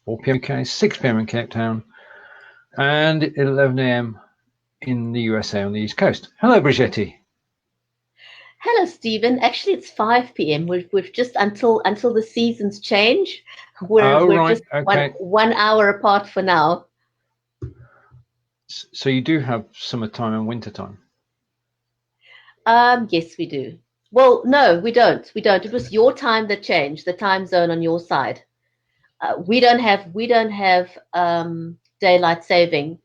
4 p.m. UK, 6 p.m. in Cape Town, and 11 a.m. in the USA on the East Coast. Hello, Bridgetti. Hello, Stephen. Actually, it's 5 p.m. We've just until the seasons change. We're right. just Okay. one hour apart for now. So you do have summertime and wintertime? Yes, we do. Well, no, we don't. We don't. It was your time that changed, the time zone on your side. We don't have daylight saving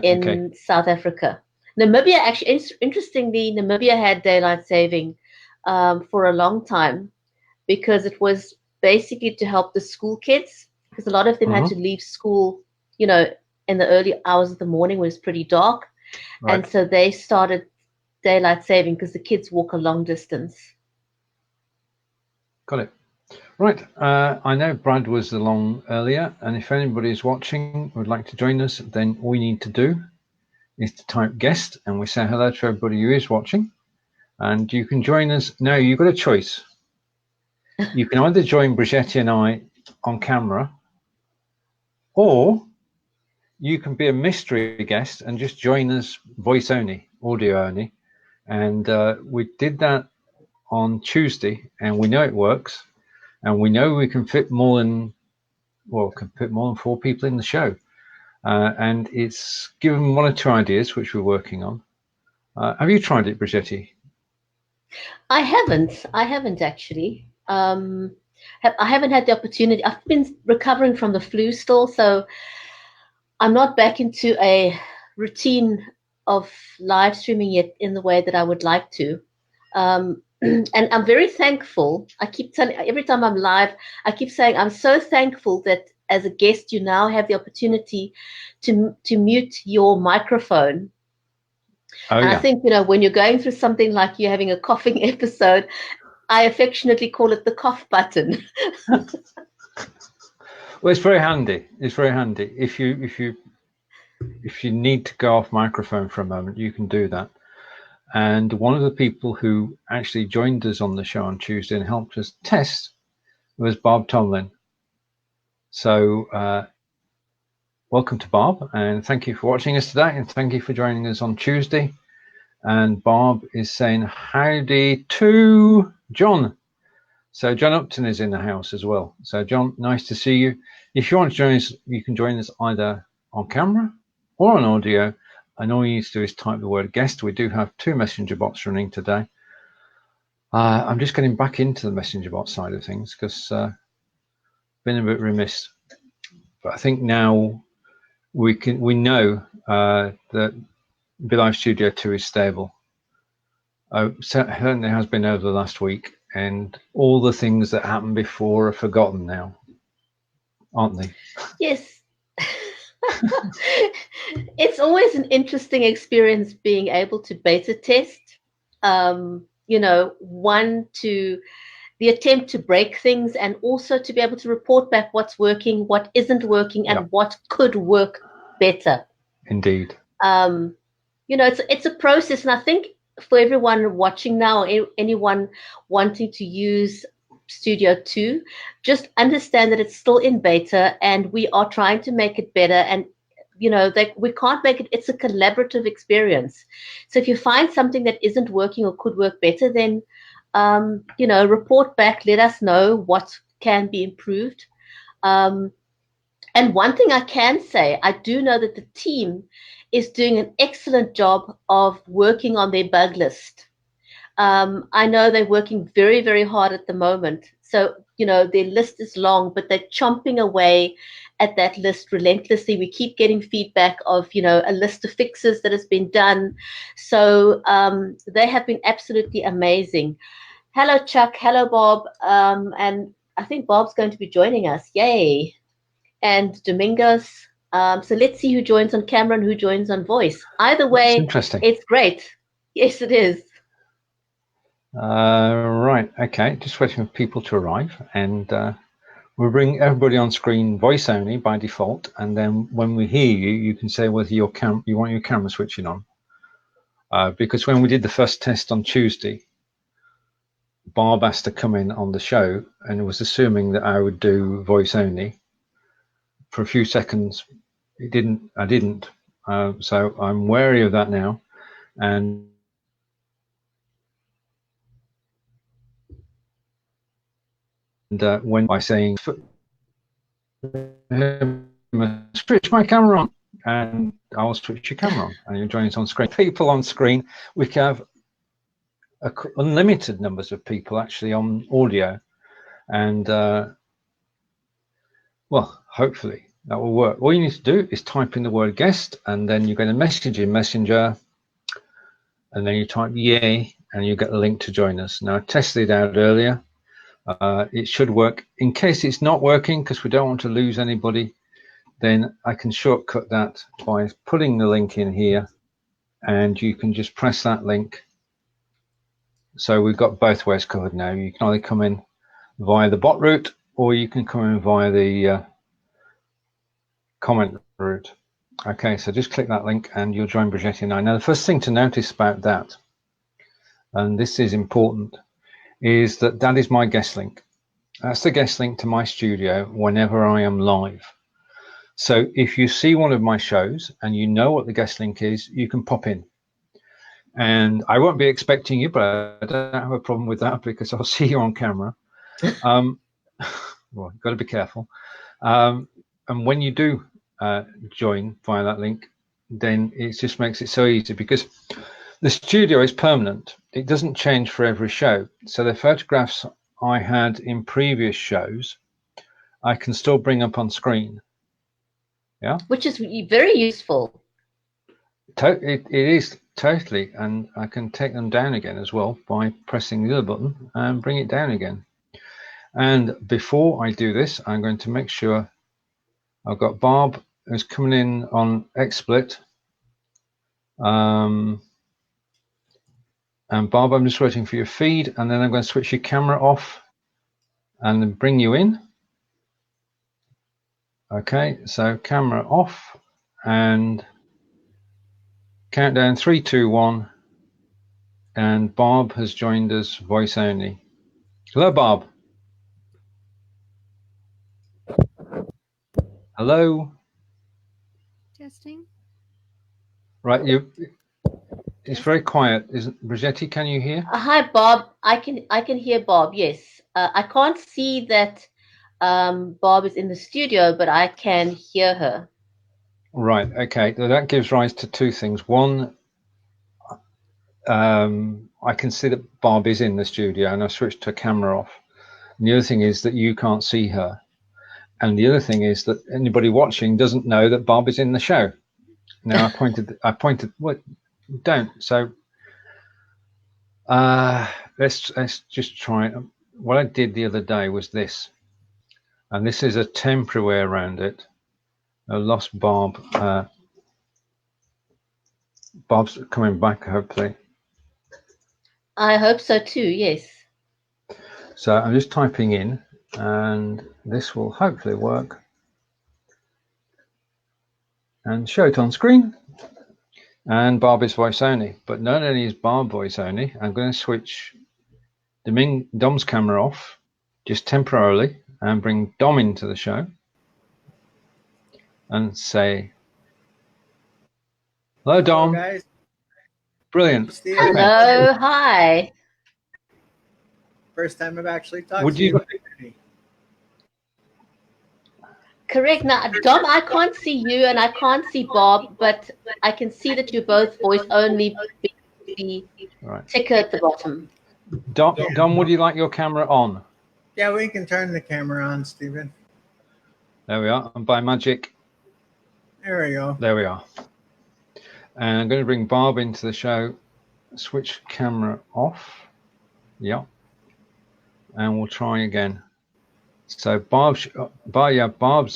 in South Africa. Namibia, actually, interestingly, Namibia had daylight saving for a long time because it was basically to help the school kids, because a lot of them had to leave school, in the early hours of the morning when it's pretty dark. Right. And so they started daylight saving because the kids walk a long distance. Got it. Right. I know Brad was along earlier, and if anybody is watching would like to join us, then all you need to do is to type guest, and we say hello to everybody who is watching, and you can join us. Now, you've got a choice. You can either join Bridgetti and I on camera, or you can be a mystery guest and just join us voice only, audio only. And we did that on Tuesday, and we know it works, and we know we can fit more than 4 people in the show. And it's given 1 or 2 ideas which we're working on. Have you tried it, Bridgetti? I haven't actually. I haven't had the opportunity. I've been recovering from the flu still, so I'm not back into a routine of live streaming yet in the way that I would like to. And I'm very thankful. I keep telling, every time I'm live, I keep saying I'm so thankful that as a guest, you now have the opportunity to mute your microphone. Oh, and yeah. I think, when you're going through something like you're having a coughing episode, I affectionately call it the cough button. Well, it's very handy. It's very handy. If you need to go off microphone for a moment, you can do that. And one of the people who actually joined us on the show on Tuesday and helped us test was Bob Tomlin. So welcome to Bob, and thank you for watching us today, and thank you for joining us on Tuesday. And Bob is saying howdy to John. So John Upton is in the house as well. So John, nice to see you. If you want to join us, you can join us either on camera or on audio. And all you need to do is type the word guest. We do have 2 messenger bots running today. I'm just getting back into the messenger bot side of things because been a bit remiss. But I think now we know that BeLive Studio2 is stable. Certainly has been over the last week, and all the things that happened before are forgotten now, aren't they? Yes. It's always an interesting experience being able to beta test. The attempt to break things, and also to be able to report back what's working, what isn't working, and what could work better. Indeed. It's a process, and I think for everyone watching now, anyone wanting to use Studio 2, just understand that it's still in beta, and we are trying to make it better. And we can't make it. It's a collaborative experience. So if you find something that isn't working or could work better, then report back. Let us know what can be improved. And one thing I can say, I do know that the team is doing an excellent job of working on their bug list. I know they're working very, very hard at the moment. So, their list is long, but they're chomping away at that list relentlessly. We keep getting feedback of, a list of fixes that has been done. So they have been absolutely amazing. Hello, Chuck. Hello, Bob. And I think Bob's going to be joining us. Yay. And Domingos. So let's see who joins on camera and who joins on voice. Either way, it's great. Yes, it is. Right. Okay. Just waiting for people to arrive, and we'll bring everybody on screen voice only by default. And then when we hear you, you can say whether you want your camera switching on. Because when we did the first test on Tuesday, Bob asked to come in on the show and was assuming that I would do voice only. for a few seconds, I didn't. So I'm wary of that now. And when by saying switch my camera on, and I'll switch your camera on, and you'll join us on screen. People on screen, we can have unlimited numbers of people actually on audio, and well, hopefully that will work. All you need to do is type in the word guest, and then you get a message in Messenger, and then you type yay, and you get the link to join us. Now, I tested it out earlier. It should work. In case it's not working, because we don't want to lose anybody, then I can shortcut that by putting the link in here, and you can just press that link. So we've got both ways covered now. You can either come in via the bot route, or you can come in via the comment route. Okay, so just click that link and you'll join Bridgetti now. Now, the first thing to notice about that, and this is important, is that that is my guest link. That's the guest link to my studio whenever I am live. So if you see one of my shows and you know what the guest link is, you can pop in. And I won't be expecting you, but I don't have a problem with that because I'll see you on camera. Well, you've got to be careful. And when you do join via that link, then it just makes it so easy because the studio is permanent. It doesn't change for every show. So the photographs I had in previous shows, I can still bring up on screen. Yeah, which is very useful. It is totally, and I can take them down again as well by pressing the other button and bring it down again. And before I do this, I'm going to make sure I've got Barb who's coming in on XSplit. And Barb, I'm just waiting for your feed, and then I'm going to switch your camera off and then bring you in. Okay, so camera off and countdown 3, 2, 1, and Barb has joined us voice only. Hello, Barb. Hello. Testing. Right, it's very quiet. Isn't Bridgetti? Can you hear? Hi, Bob. I can hear Bob. Yes, I can't see that Bob is in the studio, but I can hear her. Right. Okay. So that gives rise to two things. One, I can see that Bob is in the studio, and I switched her camera off. And the other thing is that you can't see her. And the other thing is that anybody watching doesn't know that Bob is in the show. Now I pointed. What? Don't. So let's just try it. What I did the other day was this, and this is a temporary way around it. I lost Bob. Bob's coming back, hopefully. I hope so too. Yes. So I'm just typing in, and this will hopefully work. And show it on screen. And Barb is voice only, but not only is Barb voice only, I'm going to switch Dom's camera off just temporarily and bring Dom into the show and say, hello, Dom. Hello, guys. Brilliant. Hello, hi. First time I've actually talked to you. Correct. Now, Dom, I can't see you and I can't see Bob, but I can see that you're both voice only. The ticker at the bottom. Dom, would you like your camera on? Yeah, we can turn the camera on, Stephen. There we are. And by magic. There we go. There we are. And I'm going to bring Barb into the show. Switch camera off. Yeah. And we'll try again. So Barb's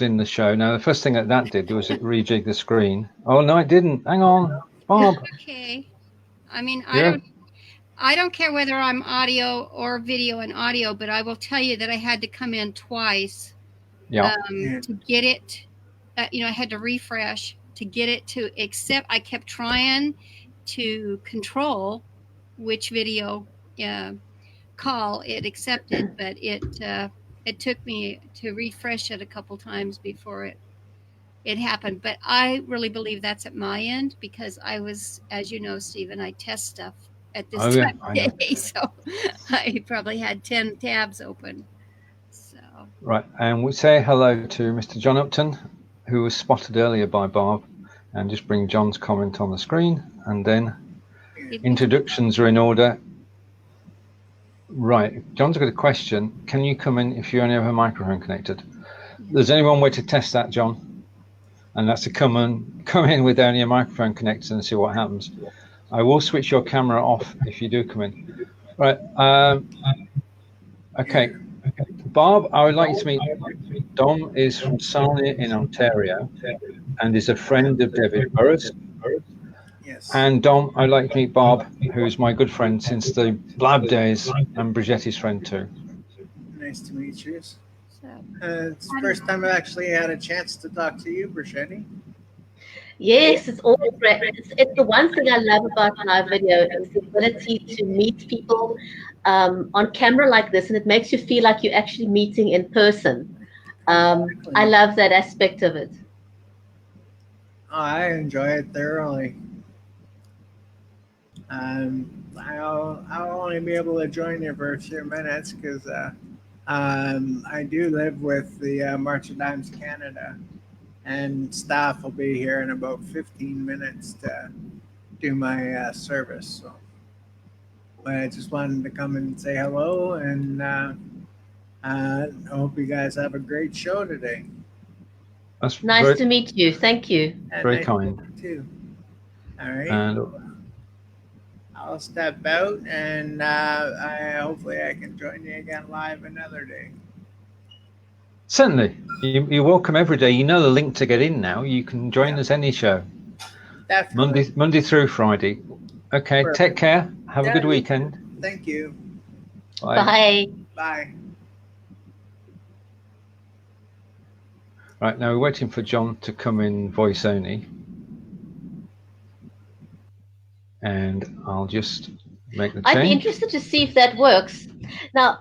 in the show. Now, the first thing that did was it rejigged the screen. Oh, no, it didn't. Hang on, Barb. Okay. I mean, Yeah. I don't care whether I'm audio or video and audio, but I will tell you that I had to come in twice to get it. I had to refresh to get it to accept. I kept trying to control which video call it accepted, but it took me to refresh it a couple times before it it happened. But I really believe that's at my end, because I was, as you know, Stephen, I test stuff at this time of day, so I probably had 10 tabs open. So right, and we'll say hello to Mr. John Upton, who was spotted earlier by Barb, and just bring John's comment on the screen, and then introductions are in order. Right, John's got a question. Can you come in if you only have a microphone connected? There's only one way to test that, John, and that's to come in with only a microphone connected and see what happens. I will switch your camera off if you do come in. Right. Okay. Barb, I would like you to meet. Dom is from Sarnia in Ontario and is a friend of David Burris. Yes. And Dom, I'd like to meet Barb, who is my good friend since the Blab days, and Bridgetti's friend too. Nice to meet you. It's the first time I've actually had a chance to talk to you, Bridgetti. Yes, it's always great. It's the one thing I love about live video is the ability to meet people on camera like this, and it makes you feel like you're actually meeting in person. I love that aspect of it. I enjoy it thoroughly. I'll only be able to join you for a few minutes because I do live with the March of Dimes Canada, and staff will be here in about 15 minutes to do my service. So, but I just wanted to come and say hello, and I hope you guys have a great show today. That's nice to meet you. Thank you. Very nice kind. To meet you too. All right. And I'll step out, and hopefully I can join you again live another day. Certainly. You're welcome every day. You know the link to get in now. You can join us any show. Definitely. Monday through Friday. Okay, perfect. Take care. Have a good weekend. Thank you. Bye. Bye. Bye. Right, now we're waiting for John to come in voice only. And I'll just make the change. I'd be interested to see if that works. Now,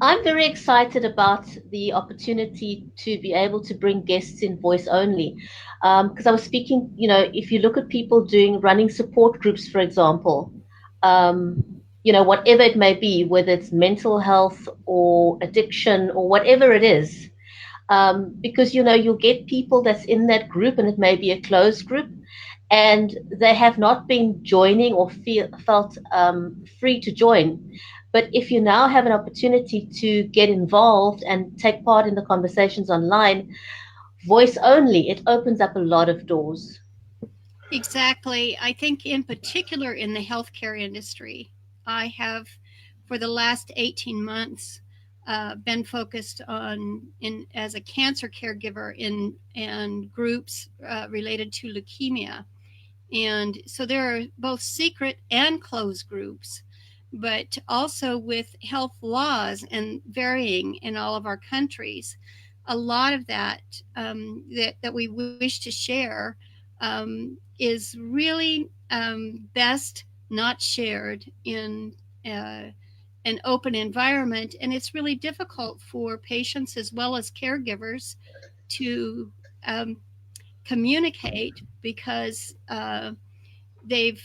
I'm very excited about the opportunity to be able to bring guests in voice only. Because I was speaking, if you look at people running support groups, for example, whatever it may be, whether it's mental health or addiction or whatever it is, because, you'll get people that's in that group, and it may be a closed group, and they have not been joining or felt free to join. But if you now have an opportunity to get involved and take part in the conversations online, voice only, it opens up a lot of doors. Exactly. I think in particular in the healthcare industry, I have for the last 18 months been focused on as a cancer caregiver in groups related to leukemia. And so there are both secret and closed groups, but also with health laws and varying in all of our countries, a lot of that that we wish to share is really best not shared in an open environment. And it's really difficult for patients as well as caregivers to communicate because they've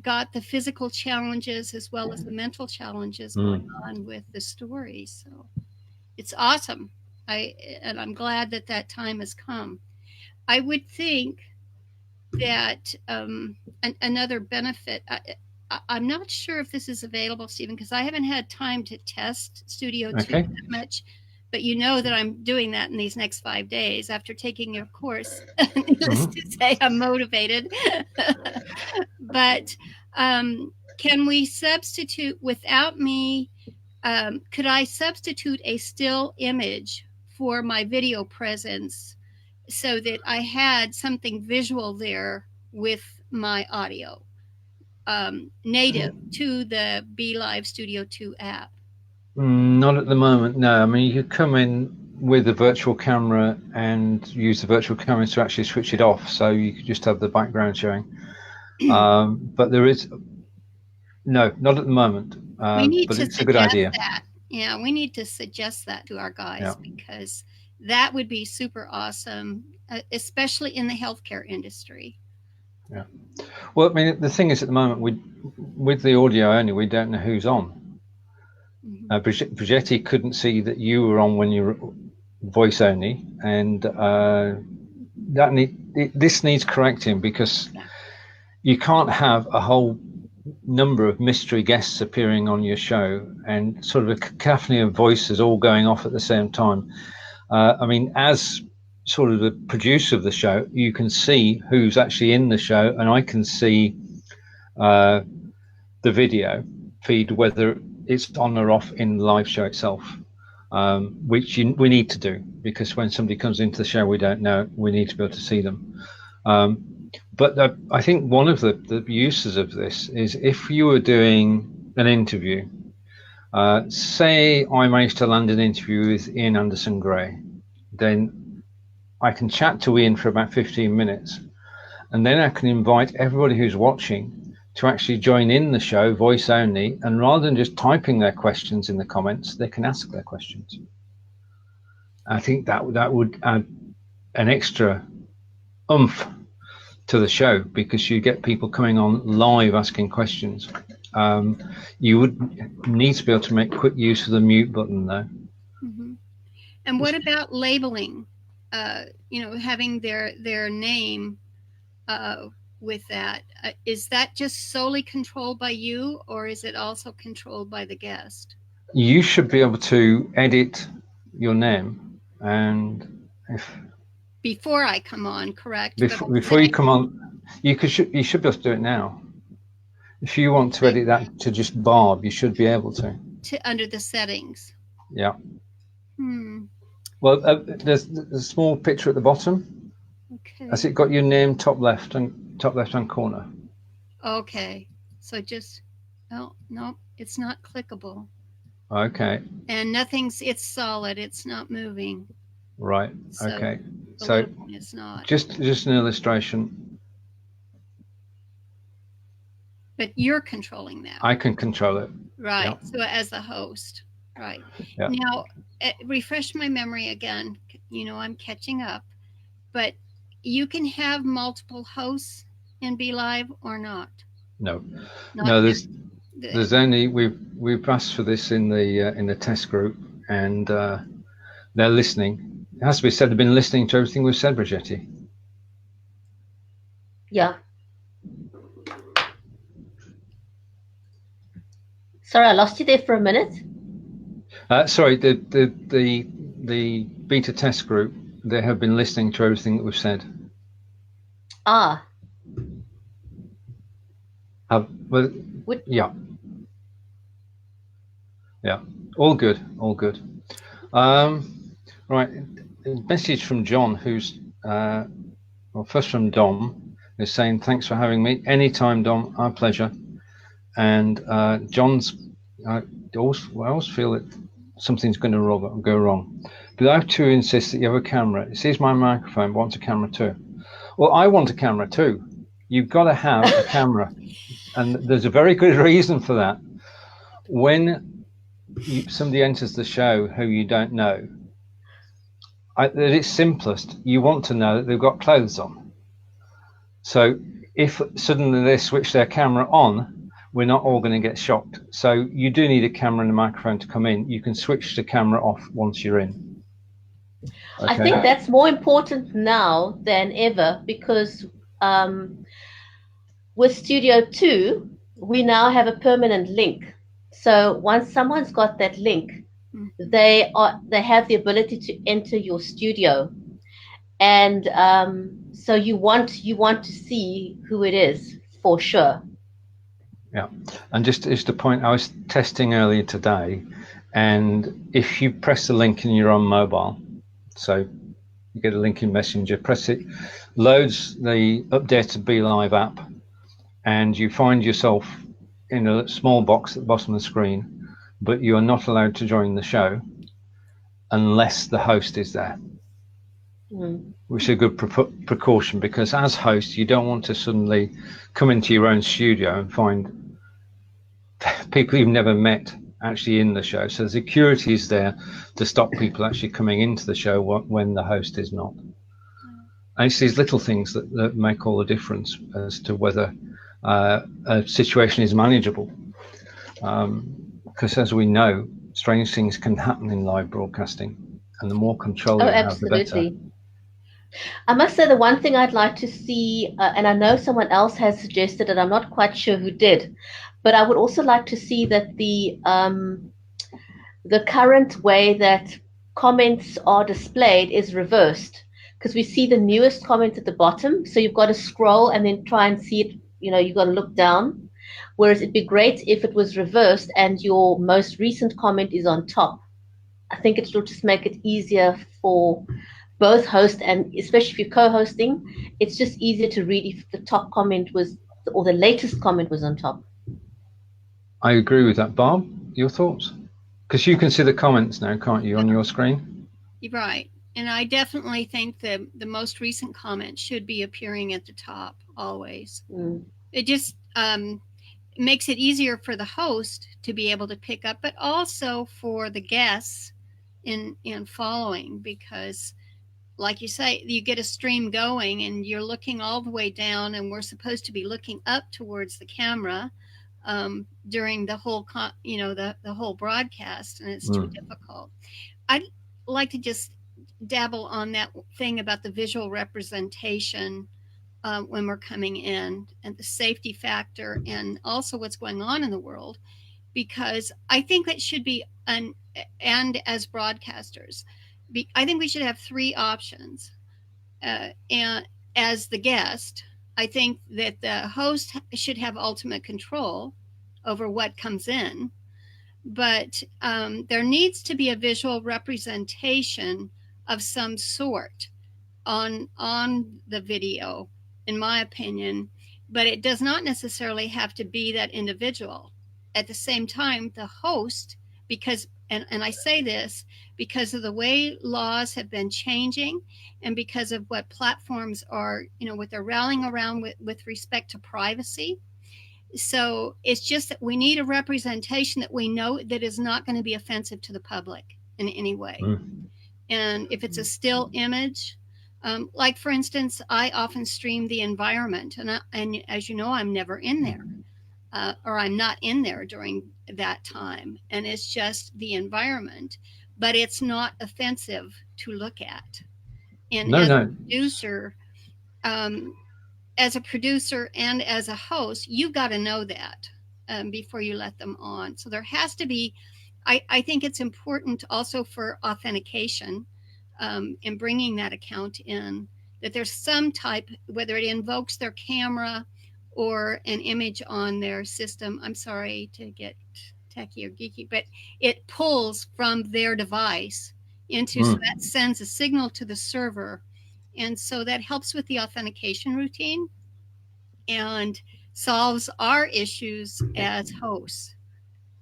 got the physical challenges as well as the mental challenges going on with the story. So it's awesome. And I'm glad that time has come. I would think that another benefit, I'm not sure if this is available, Stephen, because I haven't had time to test Studio2 that much. But you know that I'm doing that in these next 5 days after taking your course. Needless to say, I'm motivated. But can we substitute without me? Could I substitute a still image for my video presence so that I had something visual there with my audio native to the BeLive Studio2 app? Not at the moment, no. I mean, you could come in with a virtual camera and use the virtual camera to actually switch it off, so you could just have the background showing. But there is no, not at the moment. We need but to it's a good idea. That. Yeah, we need to suggest that to our guys because that would be super awesome, especially in the healthcare industry. Yeah. Well, I mean, the thing is, at the moment, with the audio only, we don't know who's on. Bridgetti couldn't see that you were on when you were voice only, and this needs correcting, because you can't have a whole number of mystery guests appearing on your show and sort of a cacophony of voices all going off at the same time. I mean, as sort of the producer of the show, you can see who's actually in the show, and I can see the video feed, whether it's on or off in the live show itself, which we need to do, because when somebody comes into the show we don't know, we need to be able to see them. But I think one of the uses of this is, if you were doing an interview, say I managed to land an interview with Ian Anderson Gray, then I can chat to Ian for about 15 minutes, and then I can invite everybody who's watching to actually join in the show, voice only, and rather than just typing their questions in the comments, they can ask their questions. I think that would add an extra oomph to the show, because you get people coming on live asking questions. You would need to be able to make quick use of the mute button, though. And what about labeling? You know, having their name with that. Is that just solely controlled by you, or is it also controlled by the guest? You should be able to edit your name, and before I come on, correct? Before you come on, you should be able to do it now. If you want to edit that to just Barb, you should be able to. Under the settings. Yeah. Well, there's a small picture at the bottom. Okay. Has it got your name top left hand corner? Okay. So just, oh no, it's not clickable. Okay. And it's solid. It's not moving. Right. So okay. So it's not. Just an illustration. But you're controlling that. I can control it. Right. Yeah. So as the host. Right. Yeah. Now, refresh my memory again. You know, I'm catching up. But you can have multiple hosts in BeLive or not? No. No, there's only, we've asked for this in the test group, and they're listening. It has to be said, they've been listening to everything we've said, Bridgetti. Yeah. Sorry, I lost you there for a minute. Sorry, the beta test group, they have been listening to everything that we've said. Ah. Well, yeah. Yeah. All good. All good. Right. A message from John, who's well, first from Dom, who's saying, "Thanks for having me. Anytime, Dom. Our pleasure." And John's, I always feel that something's going to go wrong. BeLive2 insists that you have a camera. It sees my microphone, but wants a camera too. Well, I want a camera too. You've got to have a camera. And there's a very good reason for that. When somebody enters the show who you don't know, at its simplest, you want to know that they've got clothes on. So if suddenly they switch their camera on, we're not all going to get shocked. So you do need a camera and a microphone to come in. You can switch the camera off once you're in. Okay. I think that's more important now than ever, because with Studio 2, we now have a permanent link. So once someone's got that link, they have the ability to enter your studio, and so you want to see who it is for sure. Yeah, and just to point, I was testing earlier today, and if you press the link and you're on mobile, so you get a link in Messenger, press it, loads the updated BeLive app, and you find yourself in a small box at the bottom of the screen, but you are not allowed to join the show unless the host is there, which is a good precaution, because as host, you don't want to suddenly come into your own studio and find people you've never met actually in the show. So the security is there to stop people actually coming into the show when the host is not. And it's these little things that make all the difference as to whether a situation is manageable. Because as we know, strange things can happen in live broadcasting, and the more control you have, the better. I must say the one thing I'd like to see, and I know someone else has suggested it, I'm not quite sure who did, but I would also like to see that the current way that comments are displayed is reversed, because we see the newest comment at the bottom, so you've got to scroll and then try and see it, you've got to look down, whereas it'd be great if it was reversed and your most recent comment is on top. I think it will just make it easier for both hosts, and especially if you're co-hosting, it's just easier to read if the top comment was, or the latest comment was on top. I agree with that. Barb, your thoughts? Because you can see the comments now, can't you, on your screen? You're right. And I definitely think the most recent comment should be appearing at the top always. It just makes it easier for the host to be able to pick up, but also for the guests in following, because like you say, you get a stream going and you're looking all the way down, and we're supposed to be looking up towards the camera during the whole, the whole broadcast, and it's too difficult. I'd like to just dabble on that thing about the visual representation when we're coming in, and the safety factor, and also what's going on in the world, because I think that should be, and as broadcasters, I think we should have three options. And as the guest, I think that the host should have ultimate control over what comes in, but there needs to be a visual representation of some sort on the video, in my opinion, but it does not necessarily have to be that individual. At the same time, the host, because, and I say this because of the way laws have been changing, and because of what platforms are, what they're rallying around with respect to privacy. So it's just that we need a representation that we know that is not going to be offensive to the public in any way. And if it's a still image, like for instance, I often stream the environment, and as you know, I'm never in there, or I'm not in there during that time, and it's just the environment, but it's not offensive to look at. And as a producer and as a host, you've got to know that before you let them on. So there has to be, I think it's important also for authentication and bringing that account in, that there's some type, whether it invokes their camera or an image on their system. I'm sorry to get techie or geeky, but it pulls from their device into, so that sends a signal to the server. And so that helps with the authentication routine and solves our issues as hosts,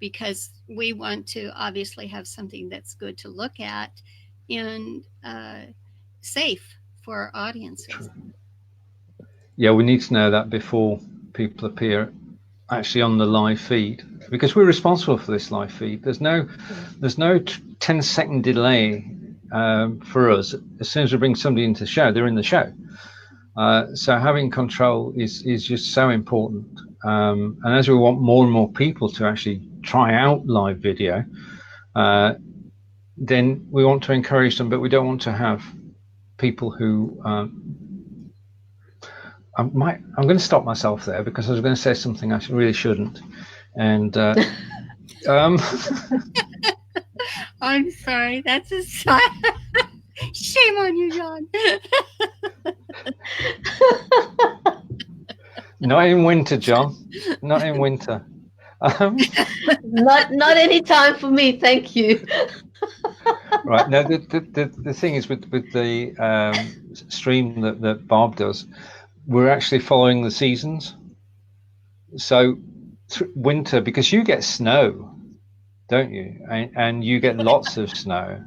because we want to obviously have something that's good to look at and safe for our audiences. Yeah, we need to know that before people appear actually on the live feed, because we're responsible for this live feed. There's no 10-second delay for us. As soon as we bring somebody into the show, they're in the show. So having control is just so important. And as we want more and more people to actually try out live video, then we want to encourage them, but we don't want to have people who I'm going to stop myself there, because I was going to say something I really shouldn't. And I'm sorry, that's a shame on you, John. Not in winter, John. Not in winter. Not any time for me, thank you. Right. Now the thing is with the stream that Barb does, we're actually following the seasons. So winter, because you get snow, don't you? And you get lots of snow.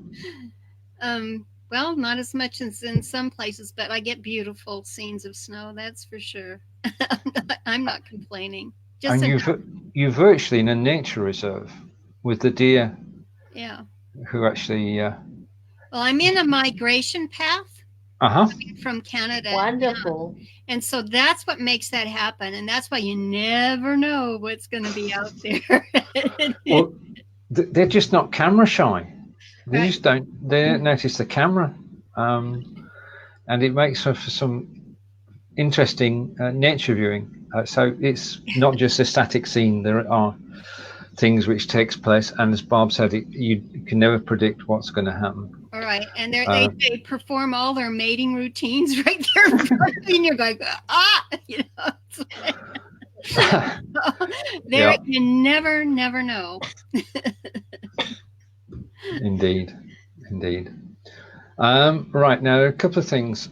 Well, not as much as in some places, but I get beautiful scenes of snow, that's for sure. I'm not complaining. And you're virtually in a nature reserve, with the deer. Yeah. Who actually? Well, I'm in a migration path from Canada. Wonderful. And so that's what makes that happen, and that's why you never know what's going to be out there. Well, they're just not camera shy. They Right. just don't. They notice the camera, and it makes for some interesting nature viewing. So it's not just a static scene. There are things which takes place, and as Barb said, you can never predict what's going to happen. All right, and they perform all their mating routines right there in front of you, and you're going, you know. There, yeah. You never know. Indeed. Right, now there are a couple of things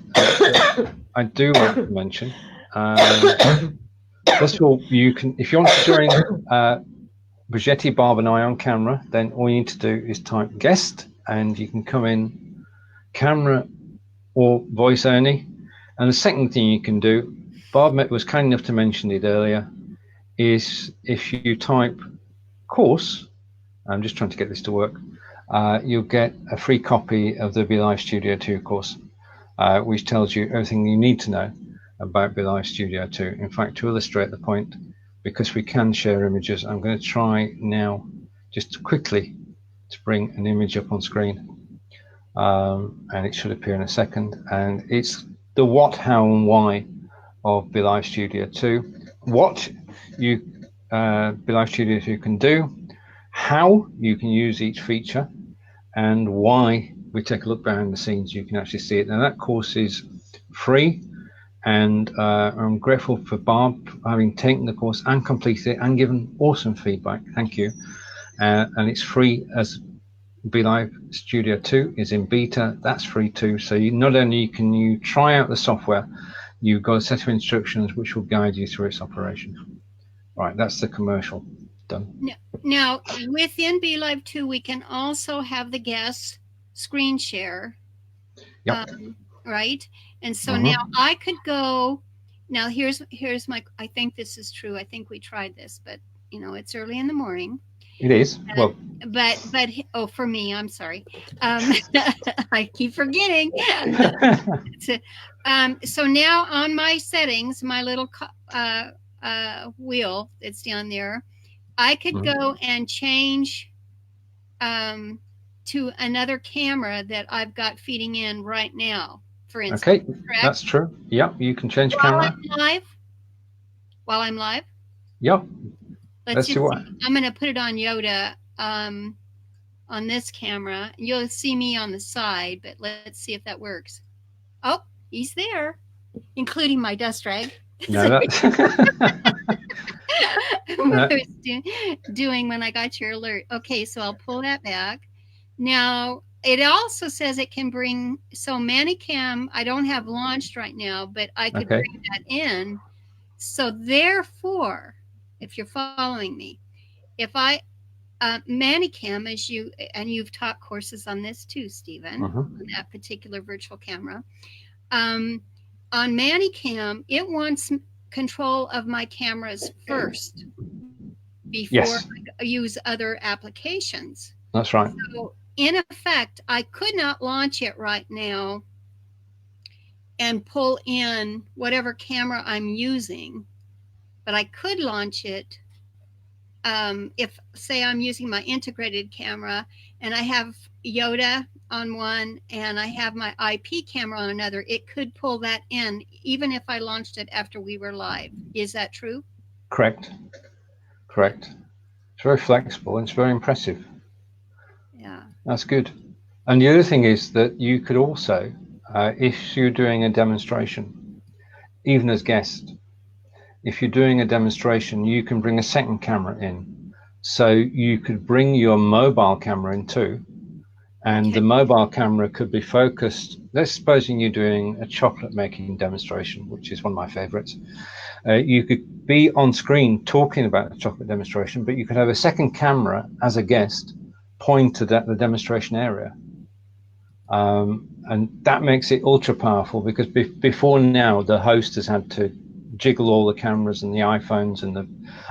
I do want to mention. First of all, you can, if you want to join Bridgetti, Barb and I on camera, then all you need to do is type guest, and you can come in camera or voice only. And the second thing you can do, Barb was kind enough to mention it earlier, is if you type course, I'm just trying to get this to work, you'll get a free copy of the BeLive Studio2 course, which tells you everything you need to know about BeLive Studio2. In fact, to illustrate the point, because we can share images, I'm going to try now just quickly to bring an image up on screen, and it should appear in a second. And it's the what, how and why of BeLive Studio2. What you BeLive Studio2 can do, how you can use each feature, and why we take a look behind the scenes. You can actually see it. Now that course is free, and I'm grateful for Barb having taken the course and completed it and given awesome feedback. Thank you. And it's free, as BeLive Studio2 is in beta. That's free too. So you not only can you try out the software, you've got a set of instructions which will guide you through its operation. Right, that's the commercial done. Now within BeLive 2, we can also have the guests screen share. Yep. Right, and so now I could go. Now here's my. I think this is true. I think we tried this, but you know it's early in the morning. It is. Well, but oh, for me, I'm sorry. I keep forgetting. So now on my settings, my little wheel that's down there, I could go and change to another camera that I've got feeding in right now, for instance. Okay, correct? That's true. Yeah, you can change camera. While I'm live? Yep. Let's see what. I'm going to put it on Yoda on this camera. You'll see me on the side, but let's see if that works. Oh, he's there, including my dust rag. No, that's what I was doing when I got your alert. Okay, so I'll pull that back. Now, it also says it can bring, so Manicam, I don't have launched right now, but I could bring that in. So therefore, if you're following me, if I, Manicam, as you, and you've taught courses on this too, Stephen, on that particular virtual camera. On Manicam, it wants control of my cameras first before I use other applications. That's right. So in effect, I could not launch it right now and pull in whatever camera I'm using, but I could launch it if, say, I'm using my integrated camera and I have Yoda on one and I have my IP camera on another, it could pull that in even if I launched it after we were live. Is that true? Correct. Correct. It's very flexible and it's very impressive. Yeah. That's good. And the other thing is that you could also, if you're doing a demonstration, even as guest, if you're doing a demonstration, you can bring a second camera in. So you could bring your mobile camera in too. And the mobile camera could be focused. Let's supposing you're doing a chocolate making demonstration, which is one of my favorites. You could be on screen talking about the chocolate demonstration, but you could have a second camera as a guest pointed at the demonstration area. And that makes it ultra powerful because before now, the host has had to jiggle all the cameras and the iPhones and the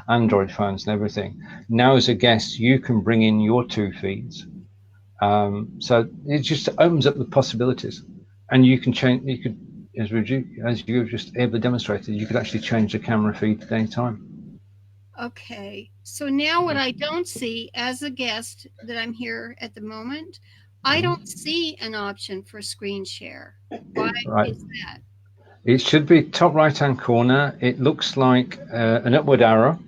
Android phones and everything. Now, as a guest, you can bring in your 2 feeds. So it just opens up the possibilities, and you can change. You could, as you just ably demonstrated, you could actually change the camera feed at any time. Okay, so now what I don't see as a guest that I'm here at the moment, I don't see an option for screen share. Why is that? It should be top right-hand corner. It looks like an upward arrow,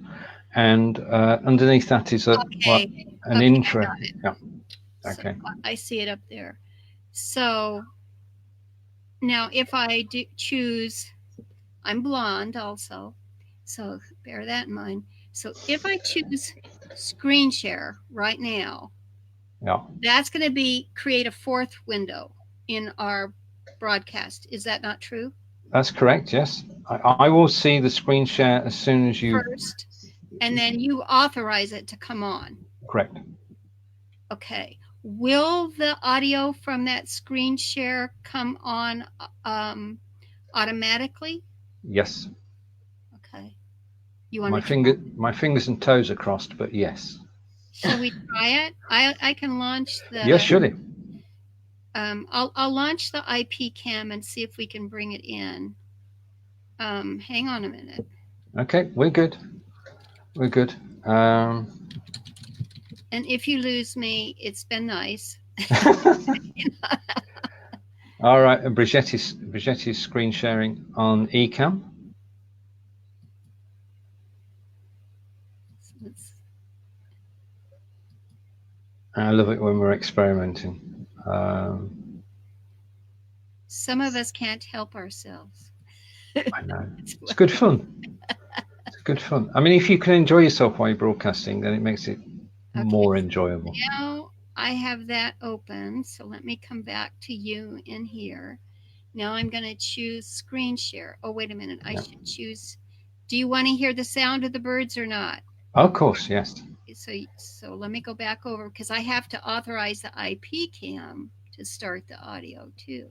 and underneath that is an intro. Yeah. Okay. So I see it up there. So now if I do choose, I'm blonde also, so bear that in mind. So if I choose screen share right now, that's going to create a 4th window in our broadcast. Is that not true? That's correct, yes. I will see the screen share as soon as you... First, and then you authorize it to come on. Correct. Okay. Will the audio from that screen share come on automatically? Yes. Okay. You want my fingers and toes are crossed, but yes. Shall we try it? I can launch the... Yes, surely. I'll launch the IP cam and see if we can bring it in. Hang on a minute. Okay, we're good. We're good. And if you lose me, it's been nice. All right, Bridgetti's screen sharing on eCam. I love it when we're experimenting. Some of us can't help ourselves. I know. It's good fun. It's good fun. I mean, if you can enjoy yourself while you're broadcasting, then it makes it more enjoyable. Now I have that open, so let me come back to you in here. Now I'm going to choose screen share. Oh, wait a minute. I should choose. Do you want to hear the sound of the birds or not? Of course, yes. So let me go back over because I have to authorize the IP cam to start the audio too.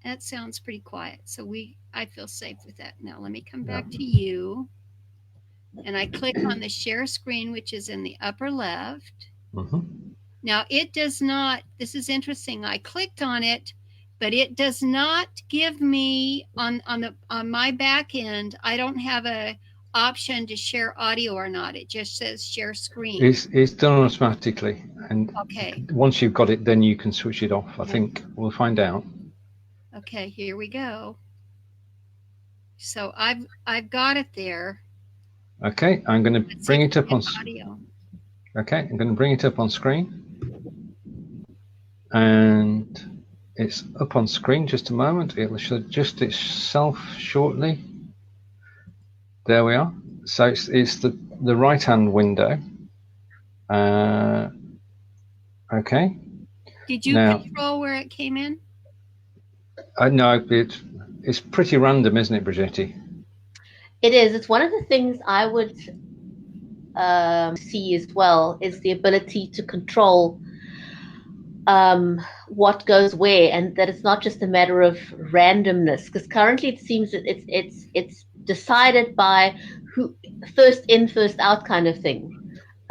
That sounds pretty quiet. So I feel safe with that. Now let me come back to you. And I click on the share screen, which is in the upper left. Now it does not, this is interesting. I clicked on it, but it does not give me on my back end. I don't have a option to share audio or not. It just says share screen. It's done automatically, and once you've got it, then you can switch it off. I think we'll find out. Okay, here we go. So I've got it there. Okay, I'm going to bring it up on audio. Okay, I'm going to bring it up on screen, and it's up on screen. Just a moment. It will adjust itself shortly. There we are. So it's the right-hand window. Okay. Did you control where it came in? No, it's pretty random, isn't it, Bridgetti? It is. It's one of the things I would see as well is the ability to control what goes where, and that it's not just a matter of randomness. Because currently it seems that it's decided by who first in, first out kind of thing.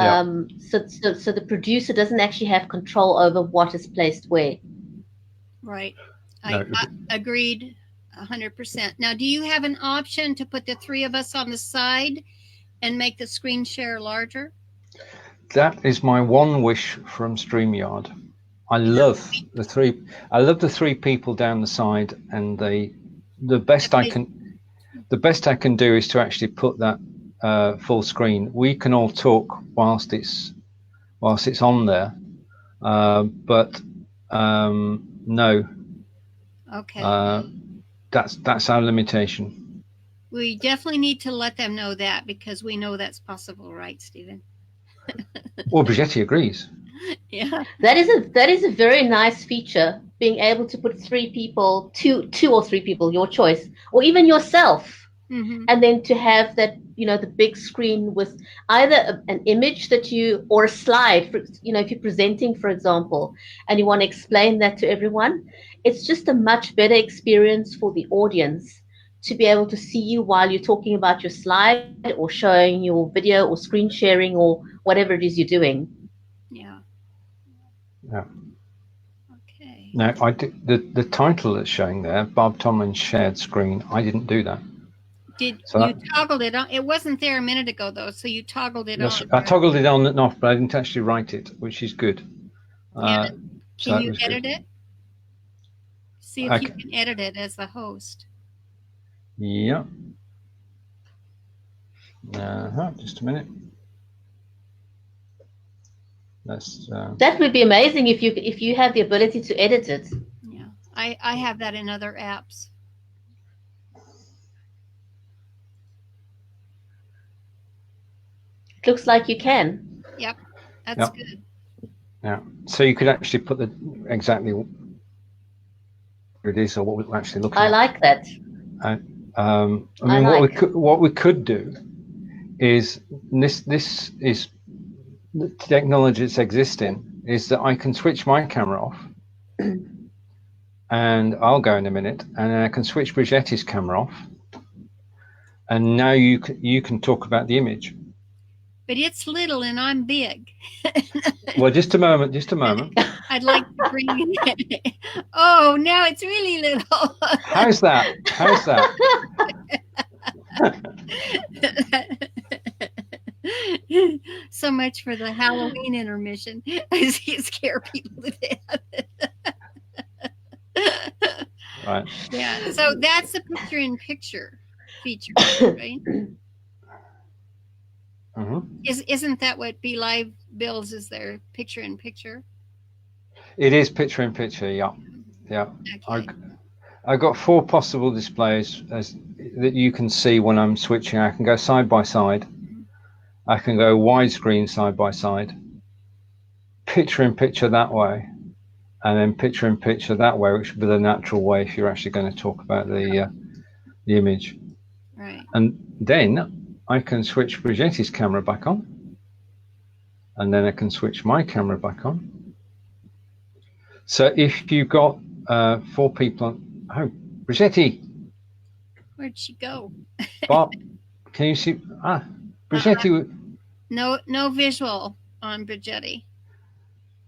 So the producer doesn't actually have control over what is placed where. Right. I agreed 100%. Now, do you have an option to put the 3 of us on the side and make the screen share larger? That is my one wish from StreamYard. I love the 3. I love the 3 people down the side, and the best I can do is to actually put that full screen. We can all talk whilst it's on there, but no. Okay. That's our limitation. We definitely need to let them know that, because we know that's possible, right, Stephen? Well, Bridgetti agrees. Yeah. That is a very nice feature, being able to put 3 people, two or 3 people, your choice, or even yourself. And then to have that, the big screen with either an image or a slide, for, if you're presenting, for example, and you want to explain that to everyone, it's just a much better experience for the audience to be able to see you while you're talking about your slide or showing your video or screen sharing or whatever it is you're doing. Yeah. Yeah. Okay. Now, the title that's showing there, Bob Tomlin's shared screen. I didn't do that. Did so you toggled it on? It wasn't there a minute ago though, so you toggled it yes, on. I toggled it on and off, but I didn't actually write it, which is good. Can you edit it? See if you can edit it as the host. Yeah. Just a minute. That's that would be amazing if you have the ability to edit it. Yeah, I have that in other apps. It looks like you can. Yep, that's good. Yeah, so you could actually put the exactly what it is or what we're actually looking at. I like that. I mean, what we could do is this is the technology that's existing is that I can switch my camera off, and I'll go in a minute, and then I can switch Bridgetti's camera off, and now you can talk about the image. But it's little and I'm big. Well, just a moment. I'd like to bring it. Oh, now it's really little. How's that? So much for the Halloween intermission. I scare people to death. Right. Yeah. So that's the picture-in-picture feature, right? Mm-hmm. Isn't that what BeLive builds? Is their picture-in-picture? It is picture-in-picture. Yeah. Okay. I got 4 possible displays that you can see when I'm switching. I can go side by side. I can go widescreen side by side. Picture-in-picture that way, and then picture-in-picture that way, which would be the natural way if you're actually going to talk about the image. Right. And then I can switch Bridgetti's camera back on, and then I can switch my camera back on. So if you've got 4 people on, oh, Bridgetti. Where'd she go? Bob, can you see? Bridgetti. No visual on Bridgetti.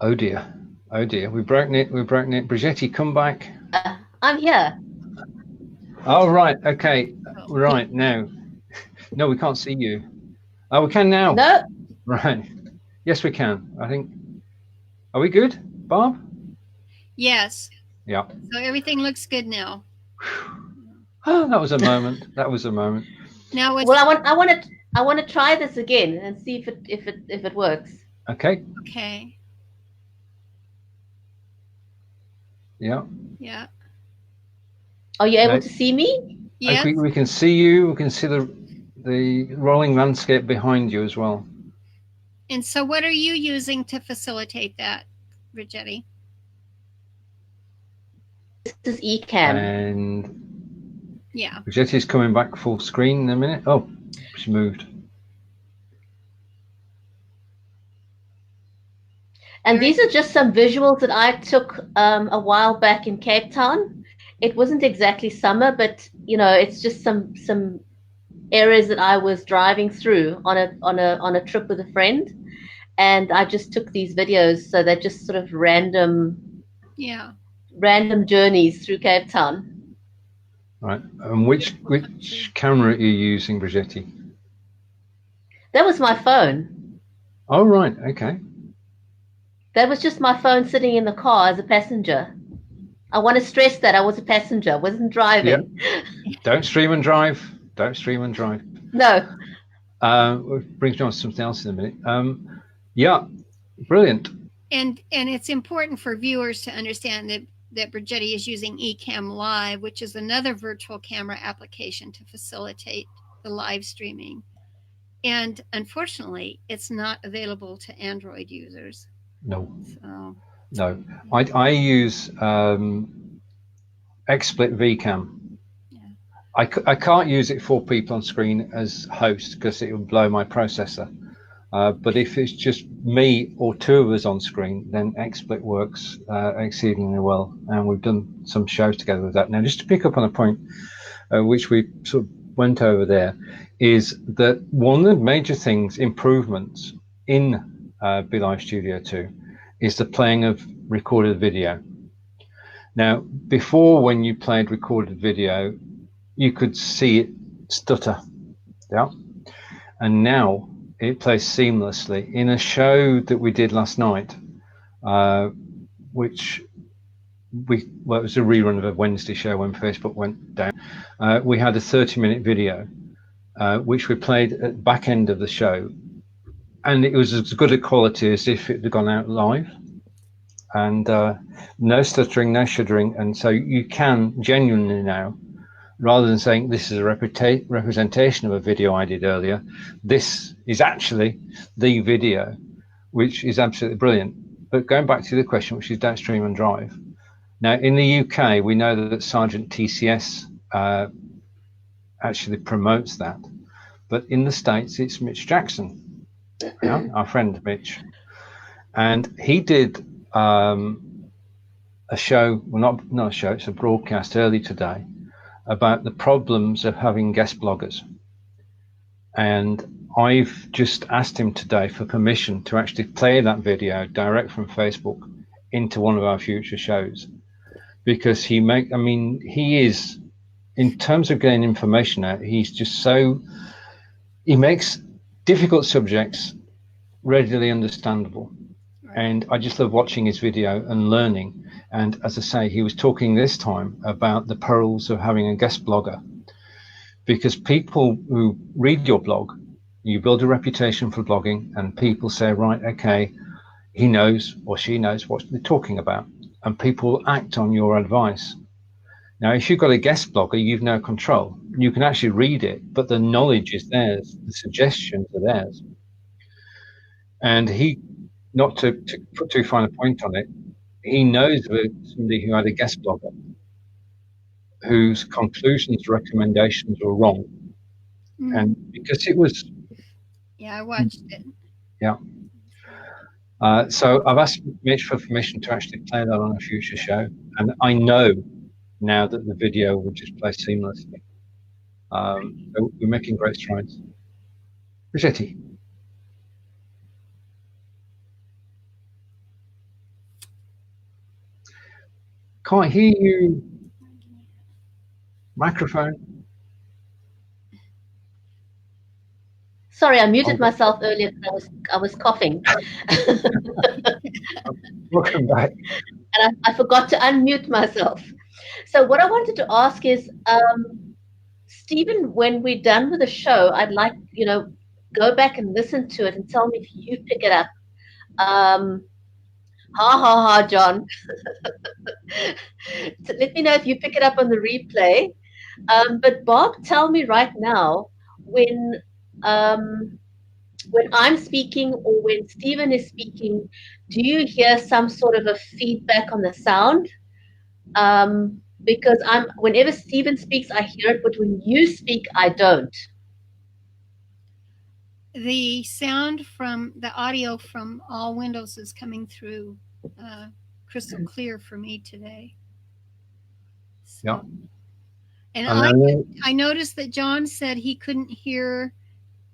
Oh dear. We've broken it. Bridgetti, come back. I'm here. Oh, right. Okay. Right now. No, we can't see you. Oh, we can now. No. Right. Yes, we can. I think. Are we good, Bob? Yes. Yeah. So everything looks good now. Oh, that was a moment. Now well, I want to try this again and see if it works. Okay. Okay. Yeah. Yeah. Are you able to see me? Yes. We can see you. We can see the rolling landscape behind you as well. And so what are you using to facilitate that, Bridgetti? This is Ecamm. And yeah. Bridgetti's coming back full screen in a minute. Oh, she moved. And these are just some visuals that I took a while back in Cape Town. It wasn't exactly summer, but it's just some areas that I was driving through on a trip with a friend, and I just took these videos. So they're just sort of random journeys through Cape Town. Right. And which camera are you using, Bridgetti? That was my phone. Oh, right. Okay. That was just my phone sitting in the car as a passenger. I want to stress that I was a passenger, I wasn't driving. Yeah. Don't stream and drive. No. Brings me on to something else in a minute. Yeah, brilliant. And it's important for viewers to understand that Bridgetti is using Ecamm Live, which is another virtual camera application to facilitate the live streaming. And unfortunately, it's not available to Android users. No. So. No. I use XSplit VCam. Yeah. I can't use it for people on screen as host because it will blow my processor. But if it's just me or 2 of us on screen, then XSplit works exceedingly well. And we've done some shows together with that. Now, just to pick up on a point, which we sort of went over there, is that one of the major things, improvements in BeLive Studio 2, is the playing of recorded video. Now, before, when you played recorded video, you could see it stutter, yeah, and now it plays seamlessly. In a show that we did last night, which it was a rerun of a Wednesday show when Facebook went down, we had a 30-minute video which we played at the back end of the show, and it was as good a quality as if it had gone out live, and no stuttering, no shuddering. And so you can genuinely now, rather than saying this is a representation of a video I did earlier, this is actually the video, which is absolutely brilliant. But going back to the question, which is don't stream and drive. Now, in the UK, we know that Sergeant TCS actually promotes that. But in the States, it's Mitch Jackson, yeah, our friend Mitch. And he did a show, well, not a show, it's a broadcast early today, about the problems of having guest bloggers. And I've just asked him today for permission to actually play that video direct from Facebook into one of our future shows, because he is, in terms of getting information out, he's just so, he makes difficult subjects readily understandable. And I just love watching his video and learning. And as I say, he was talking this time about the perils of having a guest blogger, because people who read your blog, you build a reputation for blogging, and people say, right, okay, he knows or she knows what they're talking about, and people act on your advice. Now, if you've got a guest blogger, you've no control. You can actually read it, but the knowledge is theirs, the suggestions are theirs. And he, not to put too fine a point on it, he knows of somebody who had a guest blogger whose conclusions, recommendations were wrong. And because it was... Yeah, I watched it. Yeah. So I've asked Mitch for permission to actually play that on a future show. And I know now that the video will just play seamlessly. So we're making great strides. Bridgetti. Can't hear you. Microphone. Sorry, I muted myself earlier because I was coughing. Welcome back. And I forgot to unmute myself. So what I wanted to ask is, Stephen, when we're done with the show, I'd like, go back and listen to it and tell me if you pick it up. John. So let me know if you pick it up on the replay. But Bob, tell me right now, when I'm speaking or when Stephen is speaking, do you hear some sort of a feedback on the sound? Because whenever Stephen speaks, I hear it, but when you speak, I don't. The sound from the audio from all windows is coming through crystal clear for me today. So, yeah. And I noticed that John said he couldn't hear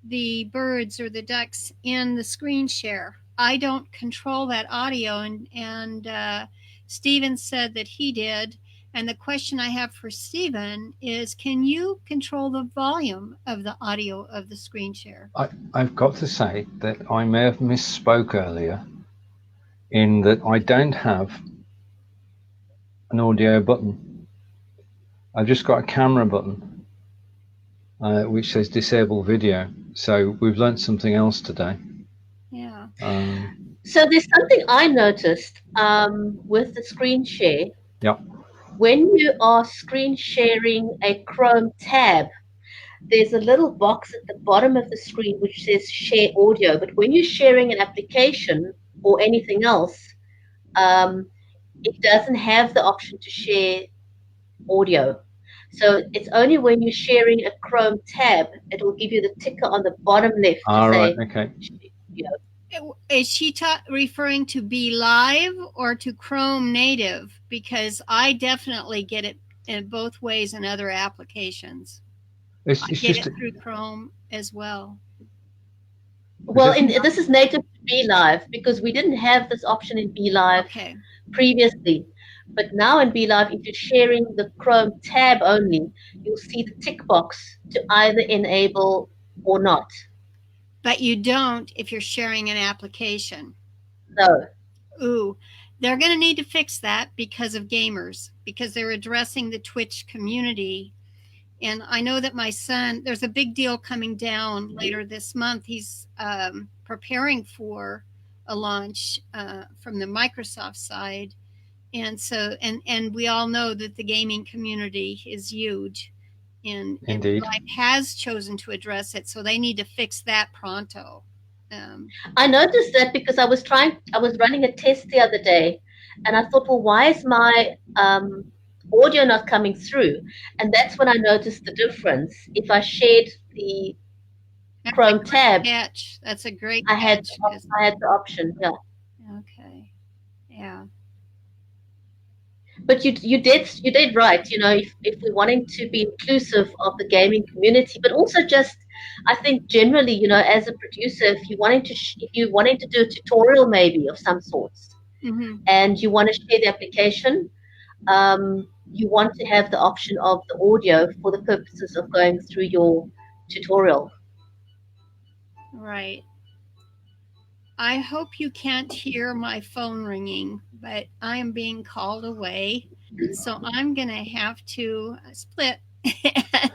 the birds or the ducks in the screen share. I don't control that audio, and Stephen said that he did. And the question I have for Stephen is, can you control the volume of the audio of the screen share? I've got to say that I may have misspoke earlier in that I don't have an audio button. I've just got a camera button which says disable video. So we've learned something else today. Yeah. So there's something I noticed with the screen share. Yeah. When you are screen sharing a Chrome tab, there's a little box at the bottom of the screen which says share audio. But when you're sharing an application or anything else, it doesn't have the option to share audio. So it's only when you're sharing a Chrome tab, it will give you the ticker on the bottom left. All right, okay. Is she referring to BeLive or to Chrome native? Because I definitely get it in both ways in other applications. It's I get just it through Chrome as well. Well, this is native to BeLive because we didn't have this option in BeLive previously. But now in BeLive, if you're sharing the Chrome tab only, you'll see the tick box to either enable or not. But you don't if you're sharing an application. No. Ooh, they're going to need to fix that because of gamers, because they're addressing the Twitch community. And I know that my son, there's a big deal coming down later this month. He's preparing for a launch from the Microsoft side. And so, and we all know that the gaming community is huge. And BeLive has chosen to address it. So they need to fix that pronto. I noticed that because I was running a test the other day, and I thought, well, why is my audio not coming through? And that's when I noticed the difference. If I shared the Chrome tab, that's a great I had the option. Yeah. Okay. Yeah. But you did right. You know, if we're wanting to be inclusive of the gaming community, but also just, I think generally, you know, as a producer, if you're wanting to do a tutorial maybe of some sorts, and you want to share the application, you want to have the option of the audio for the purposes of going through your tutorial. Right. I hope you can't hear my phone ringing, but I am being called away, so I'm going to have to split.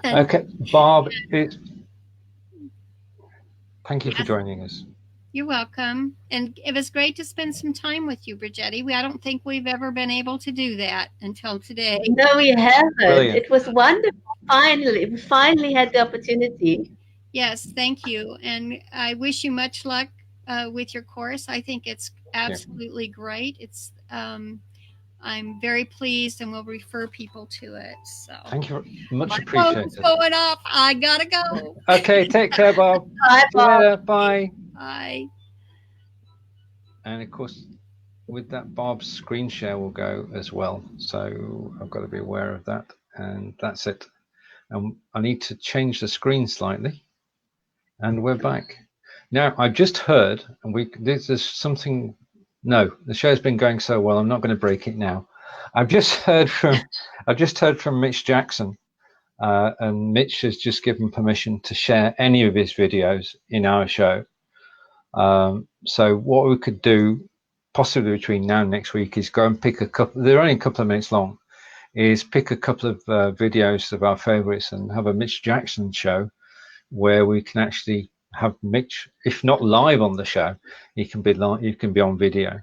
Okay, Barb, thank you for joining us. You're welcome. And it was great to spend some time with you, Bridgetti. I don't think we've ever been able to do that until today. No, we haven't. Brilliant. It was wonderful. We finally had the opportunity. Yes, thank you. And I wish you much luck with your course. I think it's absolutely great. It's I'm very pleased and will refer people to it. So thank you, much appreciated. My going off. I gotta go. Okay, take care, Bob. Bye, Bob. Later. Bye. Bye. And of course, with that, Bob's screen share will go as well. So I've got to be aware of that. And that's it. And I need to change the screen slightly. And we're back. Now, I just heard, and there's something. No, the show's been going so well. I'm not going to break it now. I've just heard from Mitch Jackson, and Mitch has just given permission to share any of his videos in our show. So what we could do, possibly between now and next week, is go and pick a couple. They're only a couple of minutes long. Is pick a couple of videos of our favorites and have a Mitch Jackson show, where we can actually have Mitch, if not live on the show, he can be on video.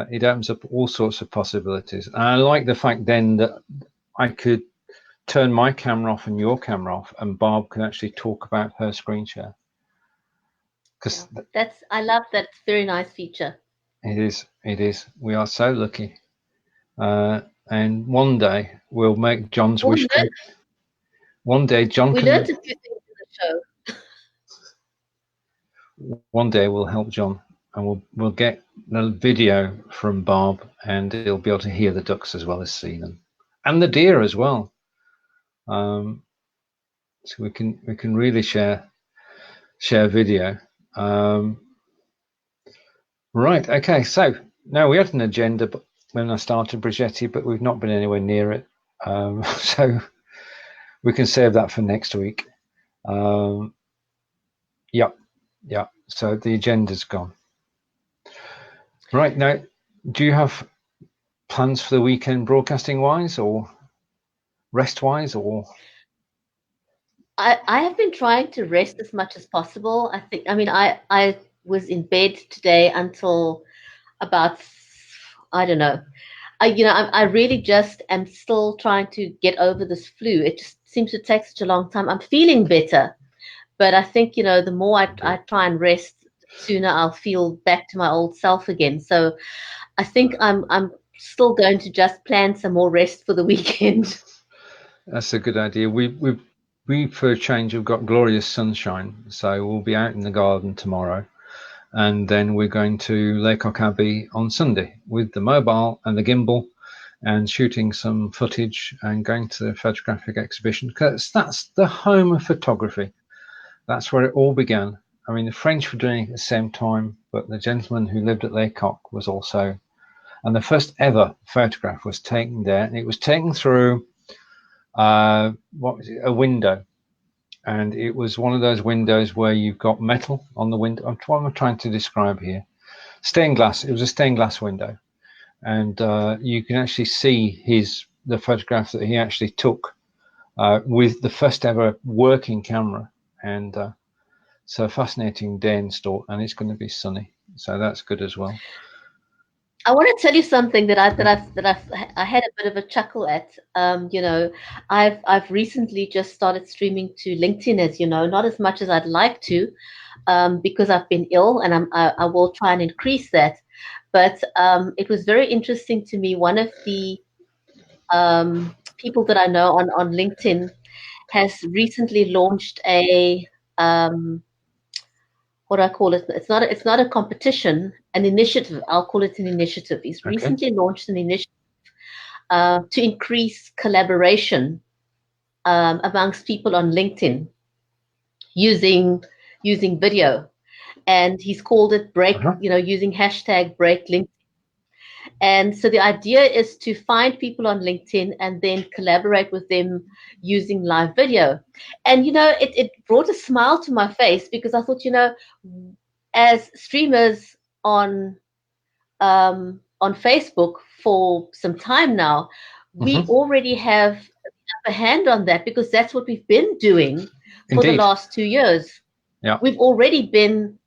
It opens up all sorts of possibilities. And I like the fact then that I could turn my camera off and your camera off, and Barb can actually talk about her screen share. Because I love that. Very nice feature. It is. We are so lucky. And one day we'll make John's wish. One day John can. We learned a few things in the show. One day we'll help John, and we'll get the video from Barb, and he'll be able to hear the ducks as well as see them, and the deer as well. So we can really share video. Right. Okay. So now we had an agenda, but when I started Bridgetti, but we've not been anywhere near it. So we can save that for next week. Yeah. So the agenda's gone. Right. Now, do you have plans for the weekend broadcasting wise or rest wise or? I have been trying to rest as much as possible. I was in bed today until about, I don't know. I really just am still trying to get over this flu. It just seems to take such a long time. I'm feeling better, but I think, the more I try and rest, the sooner I'll feel back to my old self again. So I think I'm still going to just plan some more rest for the weekend. That's a good idea. We for a change have got glorious sunshine, so we'll be out in the garden tomorrow, and then we're going to Laycock Abbey on Sunday with the mobile and the gimbal, and shooting some footage and going to the photographic exhibition, because that's the home of photography. That's where it all began. I mean, the French were doing it at the same time, but the gentleman who lived at Les Coques was also, and the first ever photograph was taken there, and it was taken through what was it, a window. And it was one of those windows where you've got metal on the window. What am I trying to describe here? Stained glass. It was a stained glass window. And you can actually see the photograph that he actually took with the first ever working camera. And so fascinating day in store, and it's going to be sunny, so that's good as well. I want to tell you something that I had a bit of a chuckle at. You know, I've recently just started streaming to LinkedIn, as you know, not as much as I'd like to, because I've been ill, and I will try and increase that. But it was very interesting to me. One of the people that I know on LinkedIn has recently launched a what do I call it? It's not a competition, an initiative. I'll call it an initiative. He's recently launched an initiative to increase collaboration amongst people on LinkedIn using video, and he's called it Break. You know, using hashtag Break LinkedIn. And so the idea is to find people on LinkedIn and then collaborate with them using live video. And, you know, it brought a smile to my face, because I thought, you know, as streamers on Facebook for some time now, we already have the upper hand on that, because that's what we've been doing for the last 2 years. Yeah. We've already been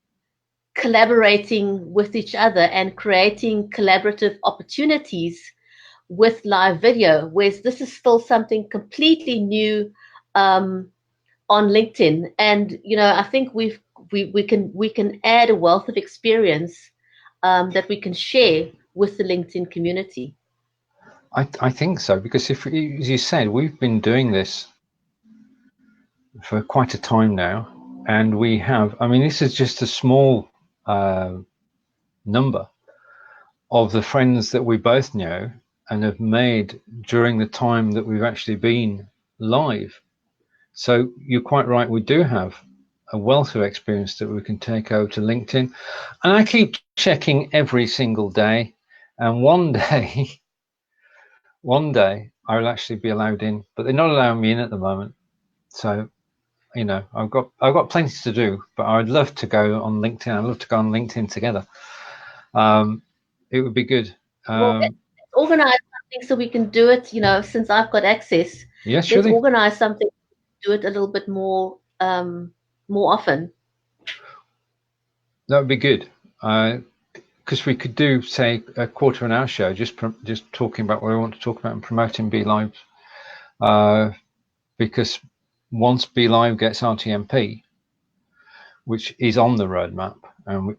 collaborating with each other and creating collaborative opportunities with live video, whereas this is still something completely new on LinkedIn. And you know, I think we can add a wealth of experience that we can share with the LinkedIn community. I think so, because if, as you said, we've been doing this for quite a time now, and we have, I mean, this is just a small number of the friends that we both know and have made during the time that we've actually been live. So you're quite right, we do have a wealth of experience that we can take over to LinkedIn. And I keep checking every single day, and one day I will actually be allowed in, but they're not allowing me in at the moment. So, you know, I've got plenty to do, but I'd love to go on LinkedIn. I'd love to go on LinkedIn together. It would be good. Well, organize something so we can do it, you know, since I've got access. Yeah, sure. Let's organize something, do it a little bit more often. That would be good. Because we could do, say, a quarter of an hour show just talking about what we want to talk about and promoting BeLive. Because once BeLive gets RTMP, which is on the roadmap, and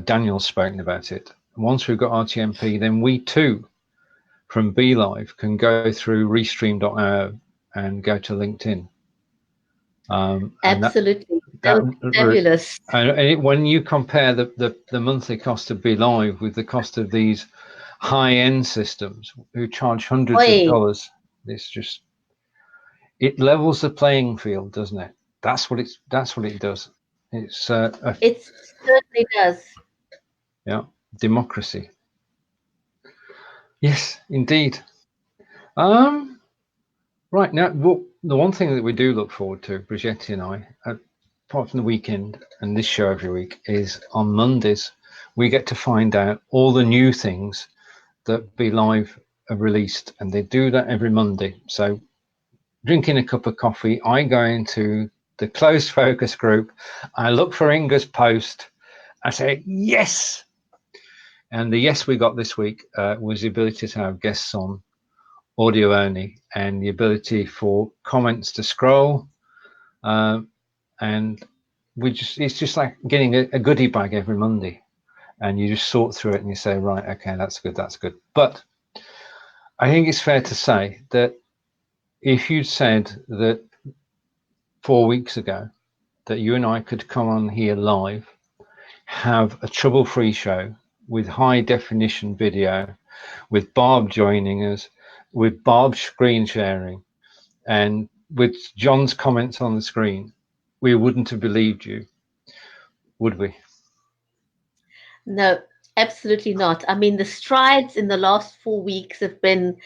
Daniel's spoken about it, once we've got RTMP, then we too, from BeLive, can go through Restream.io and go to LinkedIn. Absolutely. That would be fabulous. And when you compare the monthly cost of BeLive with the cost of these high-end systems who charge hundreds of dollars, it levels the playing field, doesn't it? That's what it does. It certainly does. Yeah, democracy. Yes, indeed. Right now, the one thing that we do look forward to, Bridgetti and I, apart from the weekend and this show every week, is on Mondays we get to find out all the new things that BeLive have released, and they do that every Monday. So, drinking a cup of coffee, I go into the closed focus group, I look for Inga's post, I say yes, and the yes we got this week was the ability to have guests on audio only, and the ability for comments to scroll, and it's just like getting a goodie bag every Monday, and you just sort through it and you say, right, okay, that's good. But I think it's fair to say that if you'd said that 4 weeks ago that you and I could come on here live, have a trouble-free show with high definition video, with Barb joining us, with Barb screen sharing, and with John's comments on the screen, we wouldn't have believed you, would we? No, absolutely not. I mean, the strides in the last 4 weeks have been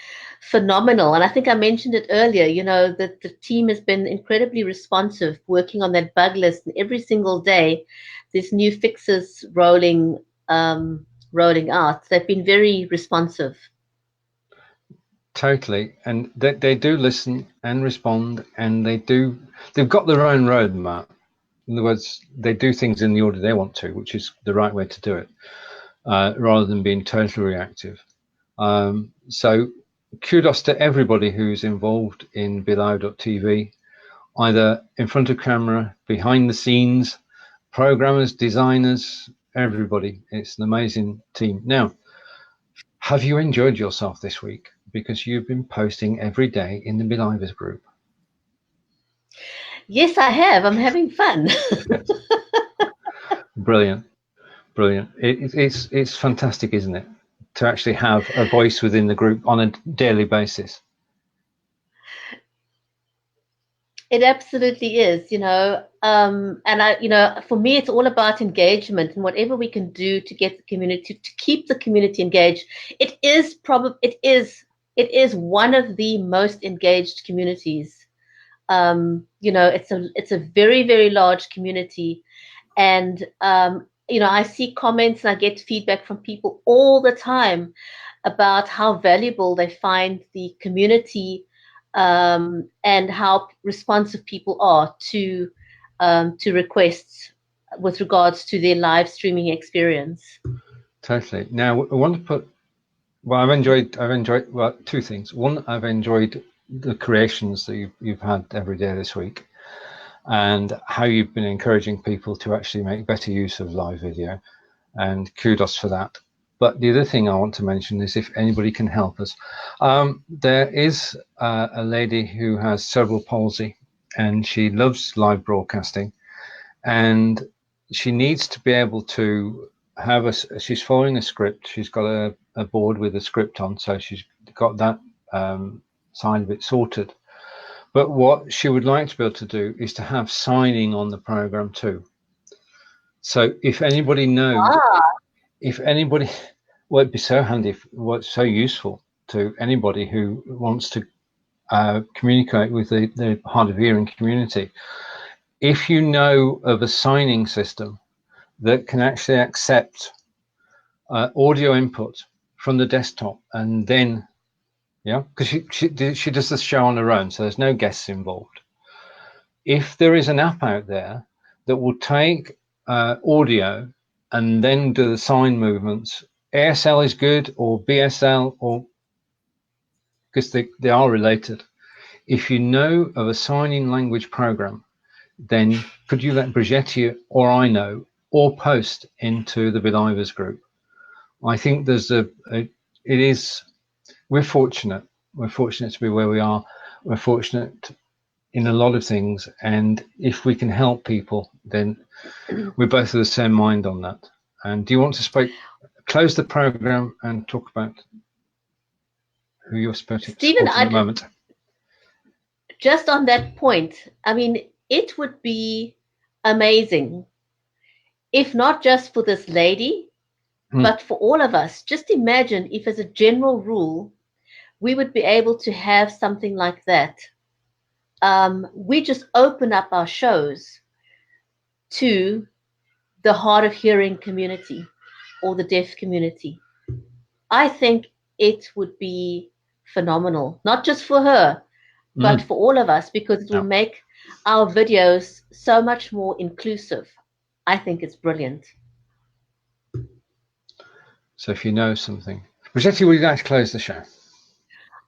phenomenal. And I think I mentioned it earlier, you know, that the team has been incredibly responsive, working on that bug list. And every single day, there's new fixes rolling out. They've been very responsive. Totally. And they do listen and respond, and they've got their own roadmap. In other words, they do things in the order they want to, which is the right way to do it, rather than being totally reactive. So kudos to everybody who's involved in BeLive.tv, either in front of camera, behind the scenes, programmers, designers, everybody. It's an amazing team. Now, have you enjoyed yourself this week? Because you've been posting every day in the BeLivers group. Yes, I have. I'm having fun. Brilliant. Brilliant. It's fantastic, isn't it? To actually have a voice within the group on a daily basis. It absolutely is, you know, and for me, it's all about engagement and whatever we can do to get the community, to keep the community engaged. It is one of the most engaged communities. You know, it's a very, very large community, and you know, I see comments and I get feedback from people all the time about how valuable they find the community. And how responsive people are to requests with regards to their live streaming experience. Totally. Now, I want to put. Well, I've enjoyed. Well, two things. One, I've enjoyed the creations that you've had every day this week, and how you've been encouraging people to actually make better use of live video, and kudos for that. But the other thing I want to mention is if anybody can help us. There is a lady who has cerebral palsy, and she loves live broadcasting, and she needs to be able to have she's following a script. She's got a board with a script on, so she's got that side of it sorted. But what she would like to be able to do is to have signing on the program too. So if anybody knows, if anybody, well, it'd be so handy, so useful to anybody who wants to communicate with the hard of hearing community. If you know of a signing system that can actually accept audio input from the desktop, and then, yeah, because she does the show on her own, so there's no guests involved. If there is an app out there that will take audio and then do the sign movements, ASL is good, or BSL, or because they are related. If you know of a signing language program, then could you let Bridgetti or I know, or post into the BeLivers group? I think there's we're fortunate. We're fortunate to be where we are. We're fortunate in a lot of things, and if we can help people, then we're both of the same mind on that. And do you want to close the program and talk about who you're supporting Stephen, at the moment? Just on that point, I mean, it would be amazing if not just for this lady, but for all of us. Just imagine if, as a general rule, we would be able to have something like that. We just open up our shows to the hard of hearing community or the deaf community. I think it would be phenomenal, not just for her, but for all of us, because it will make our videos so much more inclusive. I think it's brilliant. So if you know something. Bridgetti, would you like to close the show?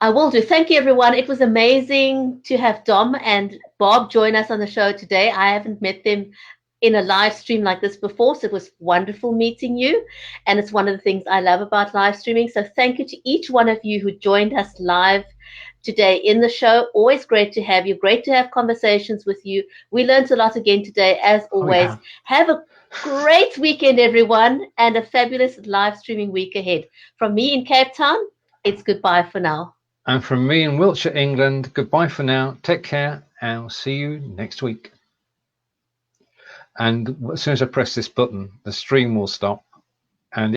I will do. Thank you, everyone. It was amazing to have Dom and Bob join us on the show today. I haven't met them in a live stream like this before, so it was wonderful meeting you. And it's one of the things I love about live streaming. So thank you to each one of you who joined us live today in the show. Always great to have you. Great to have conversations with you. We learned a lot again today, as always. Oh, yeah. Great weekend, everyone, and a fabulous live streaming week ahead. From me in Cape Town, it's goodbye for now. And from me in Wiltshire, England, goodbye for now. Take care, and I'll see you next week. And as soon as I press this button, the stream will stop. And